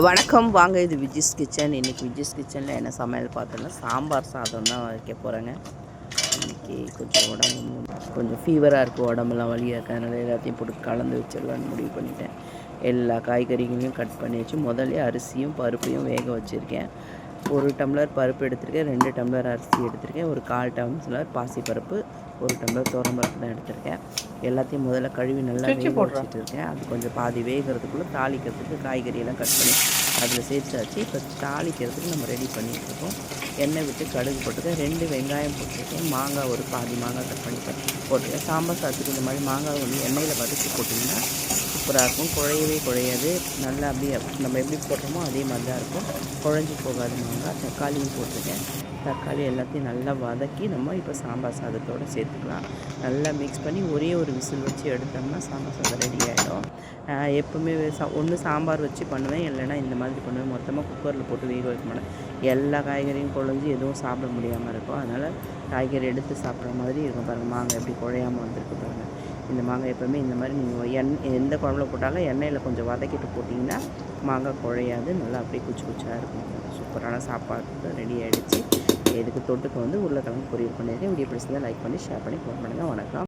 வணக்கம், வாங்க. இது விஜிஸ் கிச்சன். இன்றைக்கி விஜிஸ் கிச்சனில் என்ன சமையல் பார்த்தோன்னா சாம்பார் சாதம் தான் வைக்க போகிறேங்க. இன்றைக்கி கொஞ்சம் ஃபீவராக இருக்குது, உடம்புலாம் வலியாக இருக்குது. அதனால் எல்லாத்தையும் போட்டு கலந்து வச்சிடலான்னு முடிவு பண்ணிட்டேன். எல்லா காய்கறிகளையும் கட் பண்ணி வச்சு முதல்ல அரிசியும் பருப்பையும் வேக வச்சுருக்கேன். 1 டம்ளர் பருப்பு எடுத்திருக்கேன், 2 டம்ளர் அரிசி எடுத்திருக்கேன், ஒரு 1/4 டம்ளர் பாசிப்பருப்பு, 1 டம்ளர் துவரம்பருப்பு தான் எடுத்திருக்கேன். எல்லாத்தையும் முதல்ல கழுவி நல்லா வேக வச்சுட்டு இருக்கேன். அது கொஞ்சம் பாதி வேகிறதுக்குள்ளே தாளிக்கிறதுக்கு காய்கறியெல்லாம் கட் பண்ணி அதில் சேர்த்தாச்சு. இப்போ தாளிக்கிறதுக்கு நம்ம ரெடி பண்ணிகிட்டு இருக்கோம். எண்ணெய் விட்டு கடுகு போட்டுருக்கேன், 2 வெங்காயம் போட்டிருக்கேன், மாங்காய் ஒரு பாதி மாங்காய் கட் பண்ணி போட்டிருக்கேன். சாம்பார் சாதத்துக்கு இந்த மாதிரி மாங்காய் வந்து எண்ணெயில் வதக்கி போட்டிங்கன்னா சூப்பராக இருக்கும். குழையவே குழையாது, நல்லா அப்படியே நம்ம எப்படி போடுறோமோ அதே மாதிரி தான் இருக்கும். குழஞ்சி போகாது மாங்காய். தக்காளியும் போட்டிருக்கேன். தக்காளி எல்லாத்தையும் நல்லா வதக்கி நம்ம இப்போ சாம்பார் சாதத்தோடு சேர்த்துக்கலாம். நல்லா மிக்ஸ் பண்ணி ஒரே ஒரு விசில் வச்சு எடுத்தோம்னா சாம்பார் சாதம் ரெடி ஆகிடும். எப்போவுமே ஒன்று சாம்பார் வச்சு பண்ணுவேன், இல்லைன்னா இந்த மாதிரி பண்ணுவேன். மொத்தமாக குக்கரில் போட்டு வேக வைக்க மாட்டேன். எல்லா காய்கறியும் குழஞ்சி எதுவும் சாப்பிட முடியாமல் இருக்கும். அதனால் காய்கறி எடுத்து சாப்பிட்ற மாதிரி இருக்கும். பாருங்கள், மாங்காய் எப்படி குழையாமல் வந்திருக்கு பாருங்கள். இந்த மாங்காய் எப்போவுமே இந்த மாதிரி நீங்கள் எந்த குழம்புல போட்டாலும் எண்ணெயில் கொஞ்சம் வதக்கிட்டு போட்டிங்கன்னா மாங்காய் குழையாது, நல்லா அப்படியே குச்சி குச்சியாக இருக்கும். சூப்பரான சாப்பாடு ரெடி ஆகிடுச்சு. இதுக்கு தொட்டுக்கு வந்து உருளைக்கிழங்கு பொரியல் பண்ணியிருக்கேன். வீடியோ பிடிச்சதை லைக் பண்ணி ஷேர் பண்ணி கமெண்ட் பண்ணுங்கள். வணக்கம்.